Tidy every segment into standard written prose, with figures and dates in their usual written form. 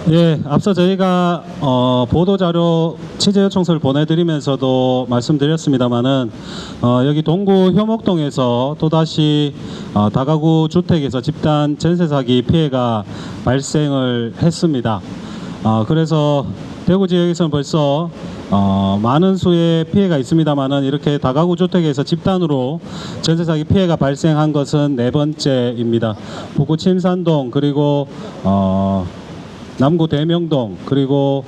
예, 앞서 저희가 보도자료 취재 요청서를 보내드리면서도 말씀드렸습니다마는 여기 동구 효목동에서 또다시 다가구 주택에서 집단 전세 사기 피해가 발생을 했습니다. 그래서 대구 지역에서는 벌써 많은 수의 피해가 있습니다만은 이렇게 다가구 주택에서 집단으로 전세 사기 피해가 발생한 것은 네 번째입니다. 북구 침산동 그리고 남구 대명동 그리고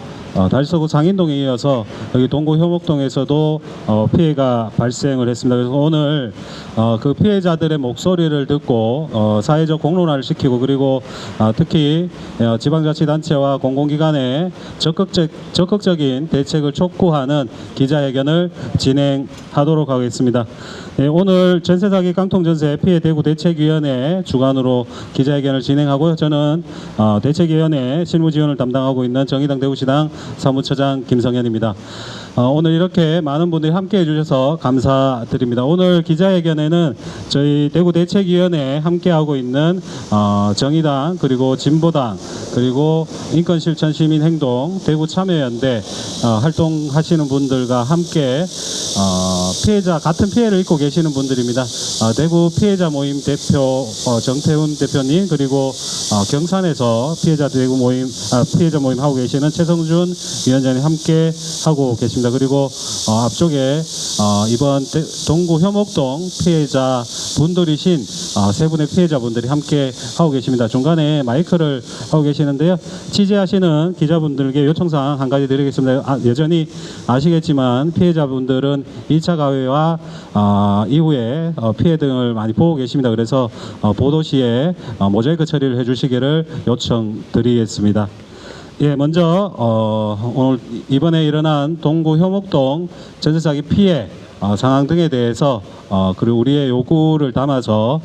달서구 상인동에 이어서 여기 동구 효목동에서도 피해가 발생을 했습니다. 그래서 오늘 그 피해자들의 목소리를 듣고 사회적 공론화를 시키고 그리고 특히 지방자치단체와 공공기관의 적극적인 대책을 촉구하는 기자회견을 진행하도록 하겠습니다. 네, 오늘 전세사기 깡통전세 피해 대구 대책위원회 주관으로 기자회견을 진행하고요. 저는 대책위원회 실무지원을 담당하고 있는 정의당 대구시당 사무처장 김성현입니다. 오늘 이렇게 많은 분들이 함께 해주셔서 감사드립니다. 오늘 기자회견에는 저희 대구 대책위원회에 함께하고 있는 정의당 그리고 진보당 그리고 인권실천시민행동 대구참여연대 활동하시는 분들과 함께 피해자 같은 피해를 입고 계시는 분들입니다. 대구 피해자 모임 대표 정태훈 대표님 그리고 경산에서 피해자 대구 모임 피해자 모임 하고 계시는 최성준 위원장님 함께 하고 계십니다. 그리고 앞쪽에 이번 동구 효목동 피해자 분들이신 세 분의 피해자분들이 함께 하고 계십니다. 중간에 마이크를 하고 계시는데요. 취재하시는 기자분들께 요청사항 한 가지 드리겠습니다. 여전히 아시겠지만 피해자분들은 2차 가해와 이후에 피해 등을 많이 보고 계십니다. 그래서 보도 시에 모자이크 처리를 해주시기를 요청드리겠습니다. 예, 먼저 오늘 이번에 일어난 동구 효목동 전세 사기 피해 상황 등에 대해서 그리고 우리의 요구를 담아서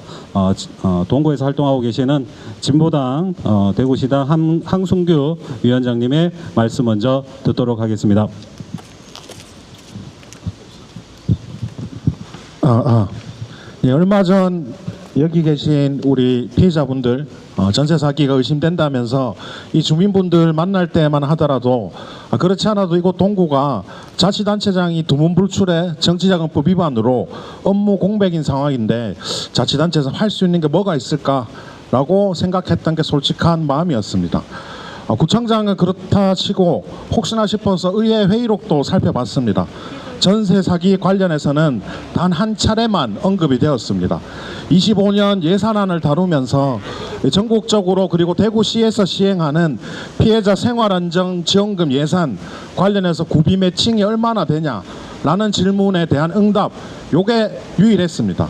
동구에서 활동하고 계시는 진보당 대구시당 항순규 위원장님의 말씀 먼저 듣도록 하겠습니다. 예, 얼마 전 여기 계신 우리 피해자분들 전세 사기가 의심된다면서 이 주민분들 만날 때만 하더라도 그렇지 않아도 이곳 동구가 자치단체장이 두문불출의 정치자금법 위반으로 업무 공백인 상황인데 자치단체에서 할 수 있는 게 뭐가 있을까라고 생각했던 게 솔직한 마음이었습니다. 구청장은 그렇다 치고 혹시나 싶어서 의회 회의록도 살펴봤습니다. 전세 사기 관련해서는 단 한 차례만 언급이 되었습니다. 25년 예산안을 다루면서 전국적으로 그리고 대구시에서 시행하는 피해자 생활안정지원금 예산 관련해서 구비 매칭이 얼마나 되냐라는 질문에 대한 응답, 요게 유일했습니다.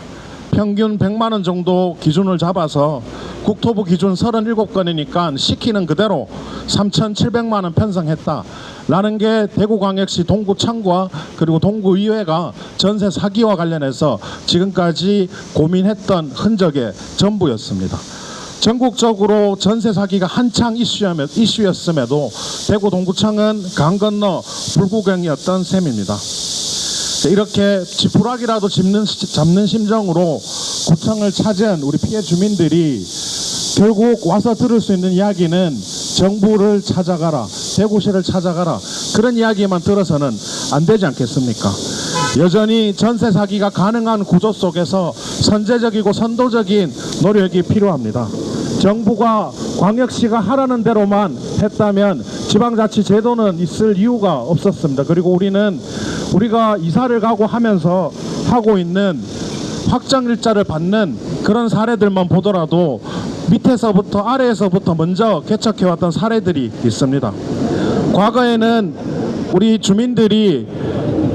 평균 100만 원 정도 기준을 잡아서 국토부 기준 37건이니까 시키는 그대로 3,700만 원 편성했다라는 게 대구광역시 동구청과 그리고 동구의회가 전세 사기와 관련해서 지금까지 고민했던 흔적의 전부였습니다. 전국적으로 전세 사기가 한창 이슈였음에도 대구 동구청은 강 건너 불구경이었던 셈입니다. 이렇게 지푸라기라도 잡는 심정으로 구청을 찾은 우리 피해 주민들이 결국 와서 들을 수 있는 이야기는 정부를 찾아가라, 대구시를 찾아가라, 그런 이야기만 들어서는 안 되지 않겠습니까? 여전히 전세 사기가 가능한 구조 속에서 선제적이고 선도적인 노력이 필요합니다. 정부가 광역시가 하라는 대로만 했다면 지방자치 제도는 있을 이유가 없었습니다. 그리고 우리가 이사를 가고 하면서 하고 있는 확정일자를 받는 그런 사례들만 보더라도 밑에서부터 아래에서부터 먼저 개척해왔던 사례들이 있습니다. 과거에는 우리 주민들이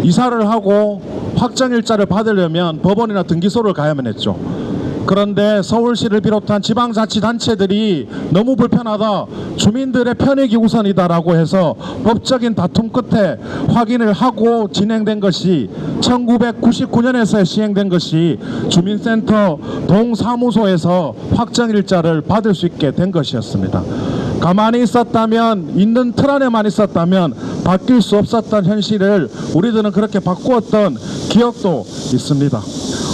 이사를 하고 확정일자를 받으려면 법원이나 등기소를 가야만 했죠. 그런데 서울시를 비롯한 지방자치단체들이 너무 불편하다, 주민들의 편익이 우선이다라고 해서 법적인 다툼 끝에 확인을 하고 진행된 것이 1999년에서 시행된 것이 주민센터 동사무소에서 확정일자를 받을 수 있게 된 것이었습니다. 가만히 있었다면, 있는 틀 안에만 있었다면 바뀔 수 없었던 현실을 우리들은 그렇게 바꾸었던 기억도 있습니다.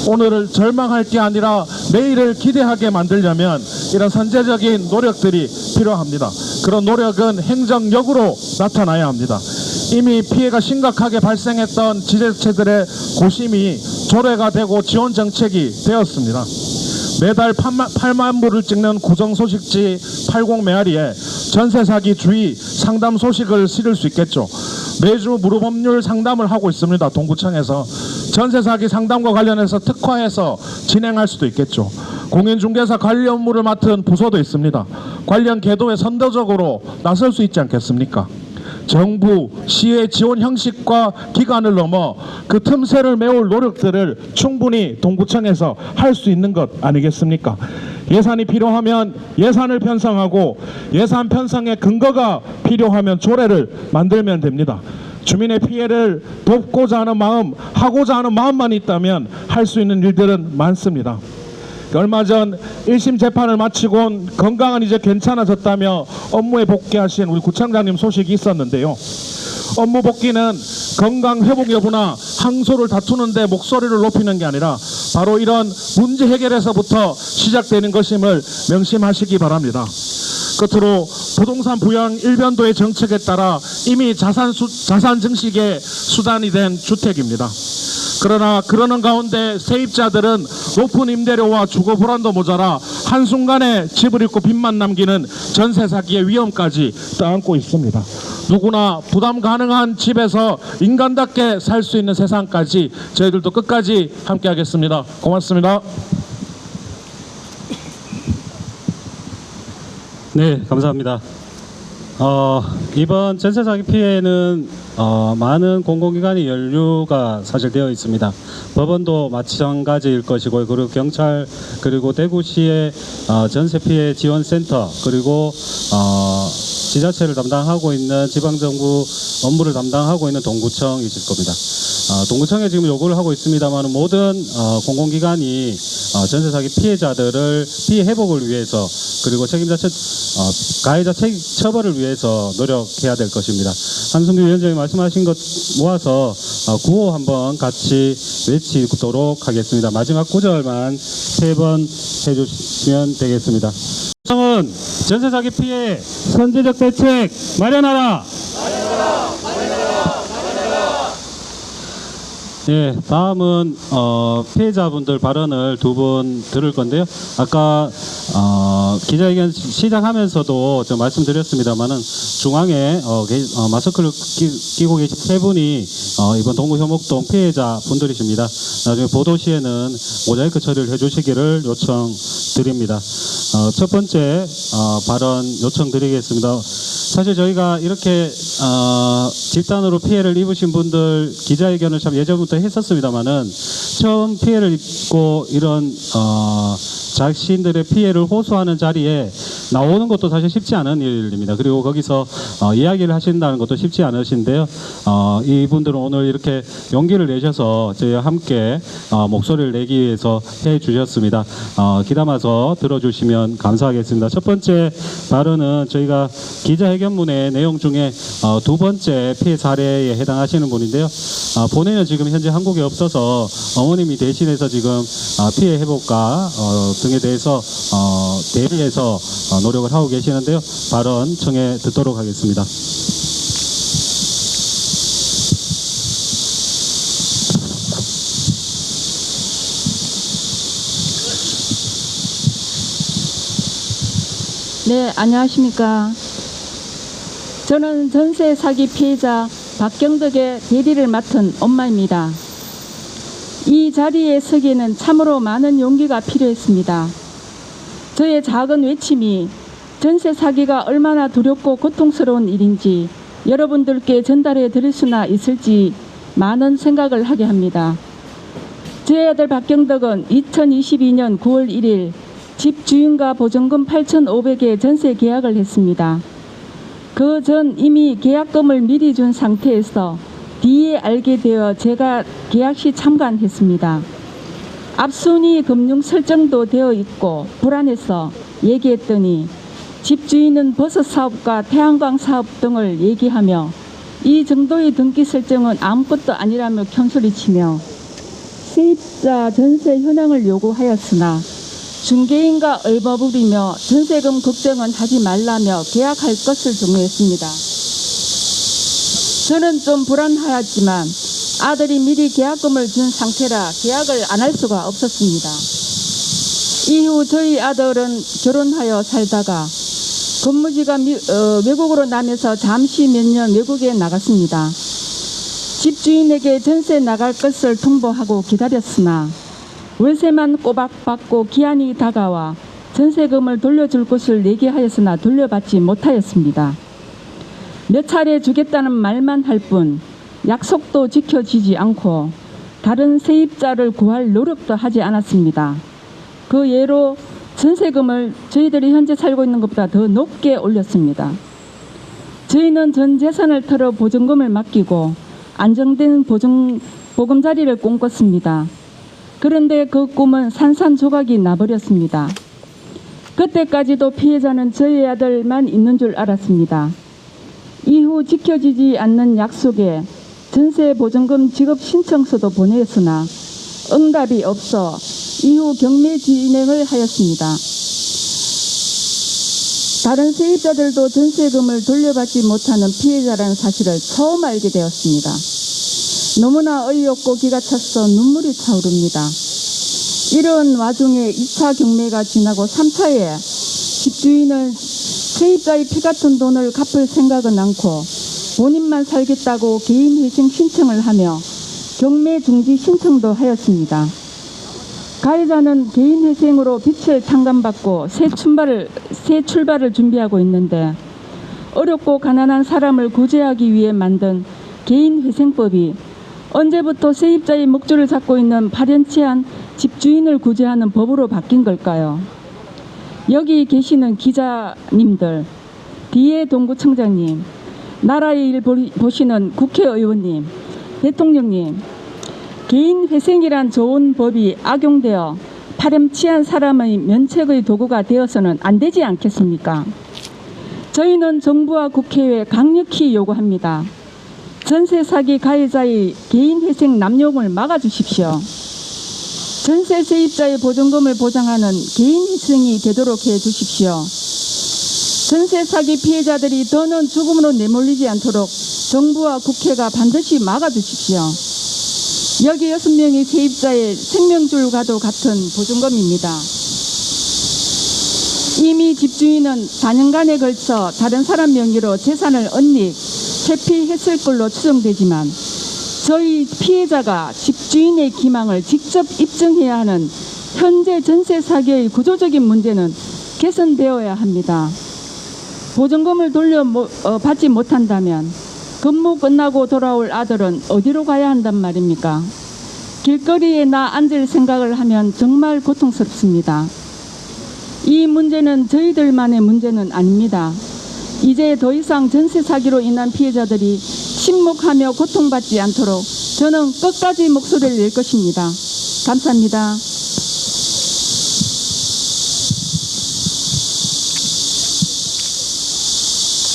오늘을 절망할 게 아니라 내일을 기대하게 만들려면 이런 선제적인 노력들이 필요합니다. 그런 노력은 행정력으로 나타나야 합니다. 이미 피해가 심각하게 발생했던 지자체들의 고심이 조례가 되고 지원 정책이 되었습니다. 매달 8만 부를 찍는 고정소식지 80메아리에 전세 사기 주의 상담 소식을 실을 수 있겠죠. 매주 무료 법률 상담을 하고 있습니다. 동구청에서 전세 사기 상담과 관련해서 특화해서 진행할 수도 있겠죠. 공인중개사 관련 업무를 맡은 부서도 있습니다. 관련 계도에 선도적으로 나설 수 있지 않겠습니까? 정부, 시의 지원 형식과 기간을 넘어 그 틈새를 메울 노력들을 충분히 동구청에서 할 수 있는 것 아니겠습니까? 예산이 필요하면 예산을 편성하고 예산 편성의 근거가 필요하면 조례를 만들면 됩니다. 주민의 피해를 돕고자 하는 마음, 하고자 하는 마음만 있다면 할 수 있는 일들은 많습니다. 얼마 전 1심 재판을 마치곤 건강은 이제 괜찮아졌다며 업무에 복귀하신 우리 구청장님 소식이 있었는데요. 업무 복귀는 건강 회복 여부나 항소를 다투는데 목소리를 높이는 게 아니라 바로 이런 문제 해결에서부터 시작되는 것임을 명심하시기 바랍니다. 끝으로 부동산 부양 일변도의 정책에 따라 이미 자산 증식의 수단이 된 주택입니다. 그러나 그러는 가운데 세입자들은 높은 임대료와 주거 불안도 모자라 한순간에 집을 잃고 빚만 남기는 전세 사기의 위험까지 떠안고 있습니다. 누구나 부담 가능한 집에서 인간답게 살 수 있는 세상까지 저희들도 끝까지 함께 하겠습니다. 고맙습니다. 네, 감사합니다. 이번 전세 사기 피해는 많은 공공기관이 연루가 사실 되어 있습니다. 법원도 마찬가지일 것이고, 그리고 경찰, 그리고 대구시의 전세 피해 지원센터, 그리고 지자체를 담당하고 있는 지방정부 업무를 담당하고 있는 동구청이실 겁니다. 동구청에 지금 요구를 하고 있습니다만 모든 공공기관이 전세 사기 피해자들을 피해 회복을 위해서, 그리고 책임자 가해자 처벌을 위해서 노력해야 될 것입니다. 한승규 위원장이 말씀하신 것 모아서 구호 한번 같이 외치도록 하겠습니다. 마지막 구절만 3번 해주시면 되겠습니다. 구청은 전세 사기 피해 선제적 대책 마련하라. 예, 다음은 피해자분들 발언을 2분 들을 건데요. 아까 기자회견 시작하면서도 좀 말씀드렸습니다만은 중앙에 마스크를 끼고 계신 3분이 이번 동구 효목동 피해자 분들이십니다. 나중에 보도 시에는 모자이크 처리를 해주시기를 요청드립니다. 첫 번째 발언 요청드리겠습니다. 사실 저희가 이렇게 집단으로 피해를 입으신 분들 기자회견을 참 예전부터 했었습니다만은 처음 피해를 입고 이런 자신들의 피해를 호소하는 자리에 나오는 것도 사실 쉽지 않은 일입니다. 그리고 거기서 이야기를 하신다는 것도 쉽지 않으신데요. 이분들은 오늘 이렇게 용기를 내셔서 저희와 함께 목소리를 내기 위해서 해 주셨습니다. 귀담아서 들어주시면 감사하겠습니다. 첫 번째 발언은 저희가 기자회견문의 내용 중에 2번째 피해 사례에 해당하시는 분인데요. 본인은 지금 현재 한국에 없어서 어머님이 대신해서 지금 피해 회복과 등에 대해서 대리해서 노력을 하고 계시는데요. 발언 청해 듣도록 하겠습니다. 네, 안녕하십니까. 저는 전세 사기 피해자 박경덕의 대리를 맡은 엄마입니다. 이 자리에 서기에는 참으로 많은 용기가 필요했습니다. 저의 작은 외침이 전세 사기가 얼마나 두렵고 고통스러운 일인지 여러분들께 전달해 드릴 수나 있을지 많은 생각을 하게 합니다. 저의 아들 박경덕은 2022년 9월 1일 집 주인과 보증금 8,500에 전세 계약을 했습니다. 그 전 이미 계약금을 미리 준 상태에서 뒤에 알게 되어 제가 계약 시 참관했습니다. 앞순위 금융 설정도 되어 있고 불안해서 얘기했더니 집주인은 버섯 사업과 태양광 사업 등을 얘기하며 이 정도의 등기 설정은 아무것도 아니라며 큰 소리치며 세입자 전세 현황을 요구하였으나 중개인과 얼버무리며 전세금 걱정은 하지 말라며 계약할 것을 종료했습니다. 저는 좀 불안하였지만 아들이 미리 계약금을 준 상태라 계약을 안 할 수가 없었습니다. 이후 저희 아들은 결혼하여 살다가 근무지가 외국으로 나면서 잠시 몇 년 외국에 나갔습니다. 집주인에게 전세 나갈 것을 통보하고 기다렸으나 월세만 꼬박 받고 기한이 다가와 전세금을 돌려줄 것을 얘기하였으나 돌려받지 못하였습니다. 몇 차례 주겠다는 말만 할 뿐 약속도 지켜지지 않고 다른 세입자를 구할 노력도 하지 않았습니다. 그 예로 전세금을 저희들이 현재 살고 있는 것보다 더 높게 올렸습니다. 저희는 전 재산을 털어 보증금을 맡기고 안정된 보금자리를 꿈꿨습니다. 그런데 그 꿈은 산산조각이 나버렸습니다. 그때까지도 피해자는 저희 아들만 있는 줄 알았습니다. 이후 지켜지지 않는 약속에 전세 보증금 지급 신청서도 보냈으나 응답이 없어 이후 경매 진행을 하였습니다. 다른 세입자들도 전세금을 돌려받지 못하는 피해자라는 사실을 처음 알게 되었습니다. 너무나 어이없고 기가 차서 눈물이 차오릅니다. 이런 와중에 2차 경매가 지나고 3차에 집주인은 세입자의 피 같은 돈을 갚을 생각은 않고 본인만 살겠다고 개인 회생 신청을 하며 경매 중지 신청도 하였습니다. 가해자는 개인 회생으로 빚을 탕감받고 새 출발을 준비하고 있는데 어렵고 가난한 사람을 구제하기 위해 만든 개인 회생법이 언제부터 세입자의 목줄을 잡고 있는 파렴치한 집주인을 구제하는 법으로 바뀐 걸까요? 여기 계시는 기자님들, 뒤에 동구청장님, 나라의 일 보시는 국회의원님, 대통령님, 개인 회생이란 좋은 법이 악용되어 파렴치한 사람의 면책의 도구가 되어서는 안 되지 않겠습니까? 저희는 정부와 국회에 강력히 요구합니다. 전세 사기 가해자의 개인 회생 남용을 막아주십시오. 전세 세입자의 보증금을 보장하는 개인 회생이 되도록 해주십시오. 전세 사기 피해자들이 더는 죽음으로 내몰리지 않도록 정부와 국회가 반드시 막아주십시오. 여기 6명의 세입자의 생명줄과도 같은 보증금입니다. 이미 집주인은 4년간에 걸쳐 다른 사람 명의로 재산을 언닉, 회피했을 걸로 추정되지만 저희 피해자가 집주인의 기망을 직접 입증해야 하는 현재 전세 사기의 구조적인 문제는 개선되어야 합니다. 보증금을 돌려받지 못한다면 근무 끝나고 돌아올 아들은 어디로 가야 한단 말입니까? 길거리에 앉을 생각을 하면 정말 고통스럽습니다. 이 문제는 저희들만의 문제는 아닙니다. 이제 더 이상 전세 사기로 인한 피해자들이 침묵하며 고통받지 않도록 저는 끝까지 목소리를 낼 것입니다. 감사합니다.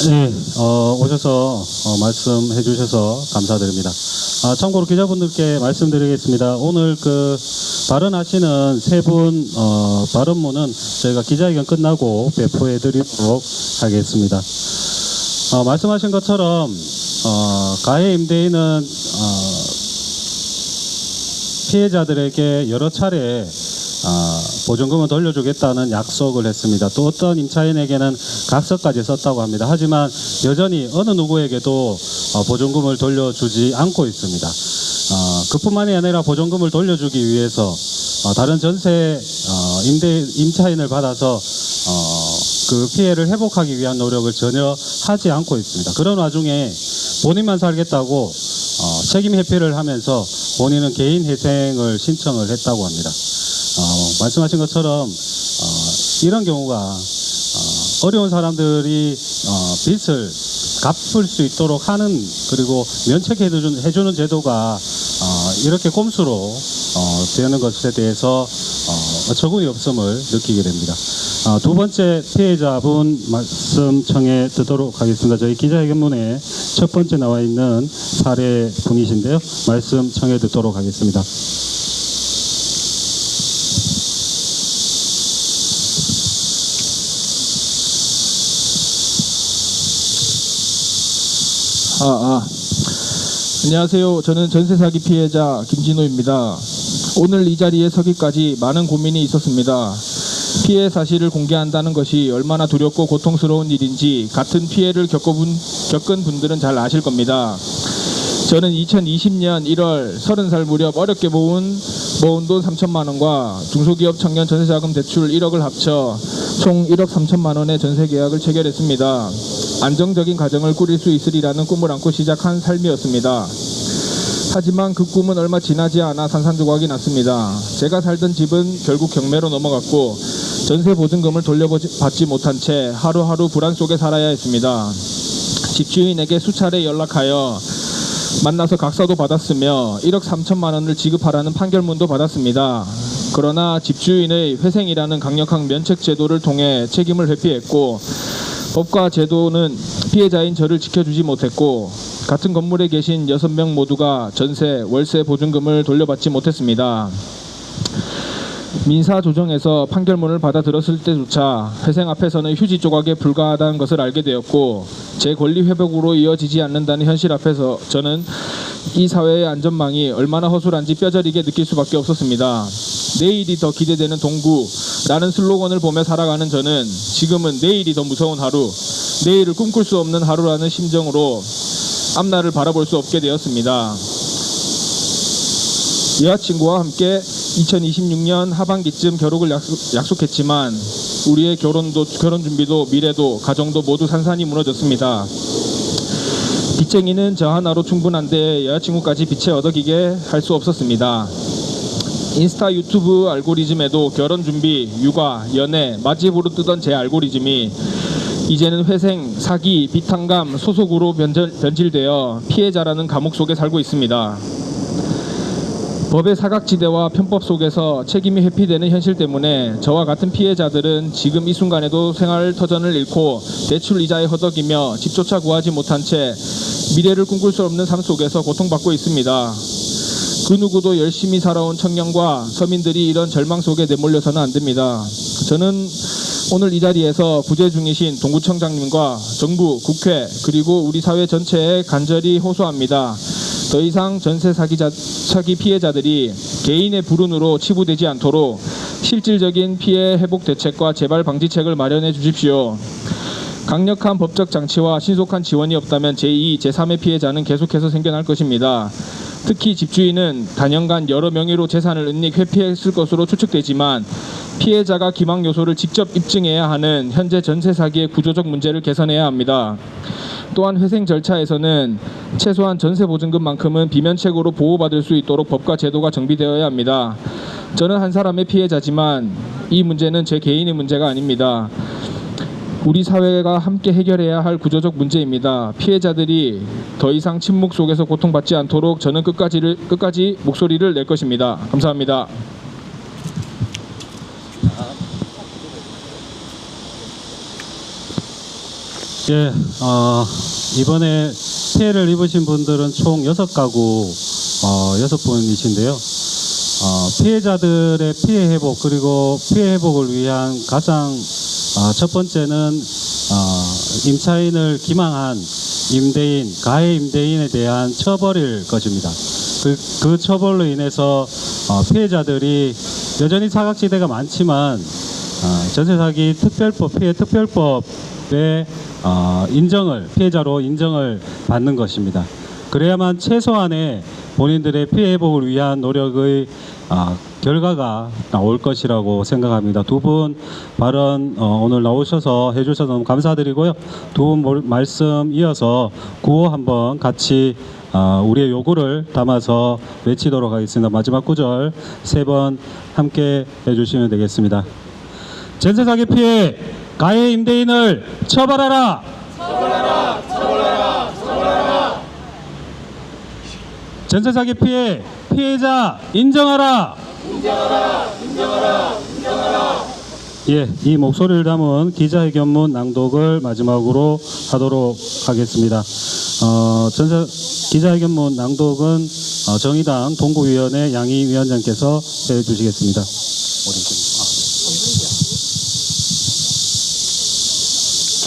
네, 오셔서 말씀해 주셔서 감사드립니다. 참고로 기자분들께 말씀드리겠습니다. 오늘 발언하시는 세 분 발언문은 저희가 기자회견 끝나고 배포해 드리도록 하겠습니다. 말씀하신 것처럼 가해 임대인은 피해자들에게 여러 차례 보증금을 돌려주겠다는 약속을 했습니다. 또 어떤 임차인에게는 각서까지 썼다고 합니다. 하지만 여전히 어느 누구에게도 보증금을 돌려주지 않고 있습니다. 그뿐만이 아니라 보증금을 돌려주기 위해서 다른 전세 임차인을 받아서 그 피해를 회복하기 위한 노력을 전혀 하지 않고 있습니다. 그런 와중에 본인만 살겠다고 책임 회피를 하면서 본인은 개인 회생을 신청을 했다고 합니다. 말씀하신 것처럼 이런 경우가 어려운 사람들이 빚을 갚을 수 있도록 하는, 그리고 면책해주는 제도가 이렇게 꼼수로 되는 것에 대해서 어처구니 없음을 느끼게 됩니다. 두 번째 피해자분 말씀 청해 듣도록 하겠습니다. 저희 기자회견문에 첫 번째 나와 있는 사례 분이신데요. 말씀 청해 듣도록 하겠습니다. 안녕하세요. 저는 전세 사기 피해자 김진호입니다. 오늘 이 자리에 서기까지 많은 고민이 있었습니다. 피해 사실을 공개한다는 것이 얼마나 두렵고 고통스러운 일인지 같은 피해를 겪은 분들은 잘 아실 겁니다. 저는 2020년 1월 30살 무렵 어렵게 모은 돈 3천만 원과 중소기업 청년 전세자금 대출 1억을 합쳐 총 1억 3천만 원의 전세 계약을 체결했습니다. 안정적인 가정을 꾸릴 수 있으리라는 꿈을 안고 시작한 삶이었습니다. 하지만 그 꿈은 얼마 지나지 않아 산산조각이 났습니다. 제가 살던 집은 결국 경매로 넘어갔고 전세 보증금을 돌려받지 못한 채 하루하루 불안 속에 살아야 했습니다. 집주인에게 수차례 연락하여 만나서 각서도 받았으며 1억 3천만 원을 지급하라는 판결문도 받았습니다. 그러나 집주인의 회생이라는 강력한 면책 제도를 통해 책임을 회피했고 법과 제도는 피해자인 저를 지켜주지 못했고 같은 건물에 계신 6명 모두가 전세, 월세 보증금을 돌려받지 못했습니다. 민사조정에서 판결문을 받아들었을 때조차 회생 앞에서는 휴지 조각에 불과하다는 것을 알게 되었고 제 권리 회복으로 이어지지 않는다는 현실 앞에서 저는 이 사회의 안전망이 얼마나 허술한지 뼈저리게 느낄 수밖에 없었습니다. 내일이 더 기대되는 동구라는 슬로건을 보며 살아가는 저는 지금은 내일이 더 무서운 하루, 내일을 꿈꿀 수 없는 하루라는 심정으로 앞날을 바라볼 수 없게 되었습니다. 여자친구와 함께 2026년 하반기쯤 결혼을 약속했지만 우리의 결혼 준비도 미래도 가정도 모두 산산이 무너졌습니다. 빚쟁이는 저 하나로 충분한데 여자친구까지 빚에 얻어기게 할 수 없었습니다. 인스타 유튜브 알고리즘에도 결혼 준비, 육아, 연애, 맛집으로 뜨던 제 알고리즘이 이제는 회생, 사기, 비탄감, 소속으로 변질되어 피해자라는 감옥 속에 살고 있습니다. 법의 사각지대와 편법 속에서 책임이 회피되는 현실 때문에 저와 같은 피해자들은 지금 이 순간에도 생활 터전을 잃고 대출 이자에 허덕이며 집조차 구하지 못한 채 미래를 꿈꿀 수 없는 삶 속에서 고통받고 있습니다. 그 누구도 열심히 살아온 청년과 서민들이 이런 절망 속에 내몰려서는 안 됩니다. 저는 오늘 이 자리에서 부재 중이신 동구청장님과 정부, 국회 그리고 우리 사회 전체에 간절히 호소합니다. 더 이상 전세 사기 피해자들이 개인의 불운으로 치부되지 않도록 실질적인 피해 회복 대책과 재발 방지책을 마련해 주십시오. 강력한 법적 장치와 신속한 지원이 없다면 제2, 제3의 피해자는 계속해서 생겨날 것입니다. 특히 집주인은 단연간 여러 명의로 재산을 은닉 회피했을 것으로 추측되지만 피해자가 기망 요소를 직접 입증해야 하는 현재 전세 사기의 구조적 문제를 개선해야 합니다. 또한 회생 절차에서는 최소한 전세 보증금만큼은 비면책으로 보호받을 수 있도록 법과 제도가 정비되어야 합니다. 저는 한 사람의 피해자지만 이 문제는 제 개인의 문제가 아닙니다. 우리 사회가 함께 해결해야 할 구조적 문제입니다. 피해자들이 더 이상 침묵 속에서 고통받지 않도록 저는 끝까지 목소리를 낼 것입니다. 감사합니다. 예, 이번에 피해를 입으신 분들은 총 6가구 6분이신데요. 피해자들의 피해 회복 그리고 피해 회복을 위한 가장 첫 번째는 임차인을 기망한 임대인, 가해 임대인에 대한 처벌일 것입니다. 그 처벌로 인해서 피해자들이 여전히 사각지대가 많지만 전세사기 특별법, 피해 특별법의 피해자로 인정을 받는 것입니다. 그래야만 최소한의 본인들의 피해 회복을 위한 노력의 결과가 나올 것이라고 생각합니다. 두 분 발언 오늘 나오셔서 해주셔서 너무 감사드리고요. 두 분 말씀 이어서 구호 한번 같이 우리의 요구를 담아서 외치도록 하겠습니다. 마지막 구절 3번 함께 해주시면 되겠습니다. 전세사기 피해 가해 임대인을 처벌하라! 처벌하라! 처벌하라! 처벌하라! 전세사기 피해자 인정하라! 인정하라! 인정하라! 인정하라! 예, 이 목소리를 담은 기자회견문 낭독을 마지막으로 하도록 하겠습니다. 기자회견문 낭독은 정의당 동구위원회 양희 위원장께서 해주시겠습니다.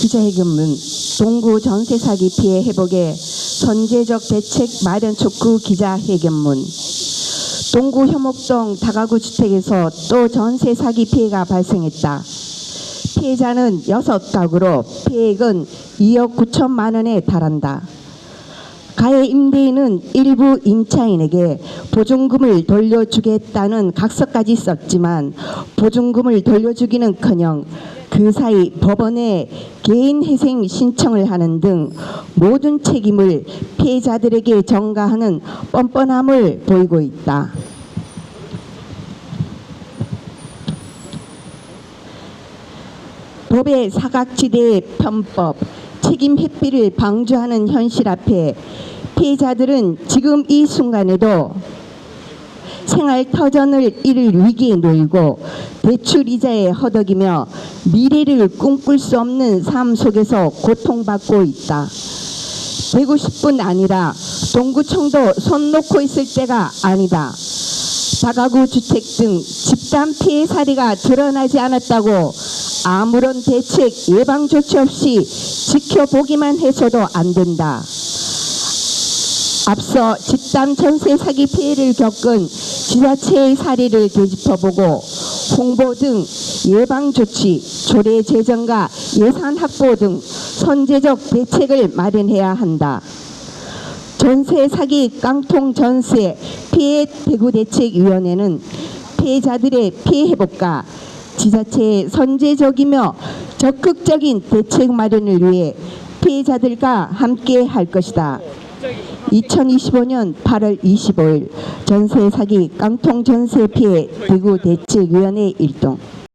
기자회견문 동구 전세 사기 피해 회복에 선제적 대책 마련 촉구 기자회견문. 동구 효목동 다가구 주택에서 또 전세 사기 피해가 발생했다. 피해자는 6가구로 피해액은 2억 9천만 원에 달한다. 가해 임대인은 일부 임차인에게 보증금을 돌려주겠다는 각서까지 썼지만 보증금을 돌려주기는커녕 그 사이 법원에 개인회생 신청을 하는 등 모든 책임을 피해자들에게 전가하는 뻔뻔함을 보이고 있다. 법의 사각지대의 편법, 책임 회피를 방조하는 현실 앞에 피해자들은 지금 이 순간에도 생활 터전을 잃을 위기에 놓이고 대출 이자에 허덕이며 미래를 꿈꿀 수 없는 삶 속에서 고통받고 있다. 150분 아니라 동구청도 손 놓고 있을 때가 아니다. 다가구 주택 등 집단 피해 사례가 드러나지 않았다고 아무런 대책 예방 조치 없이 지켜보기만 해서도 안 된다. 앞서 집단 전세 사기 피해를 겪은 지자체의 사례를 되짚어보고 홍보 등 예방 조치, 조례 제정과 예산 확보 등 선제적 대책을 마련해야 한다. 전세 사기 깡통 전세 피해 대구 대책위원회는 피해자들의 피해 회복과 지자체의 선제적이며 적극적인 대책 마련을 위해 피해자들과 함께 할 것이다. 2025년 8월 25일 전세 사기 깡통 전세 피해 대구 대책위원회 일동.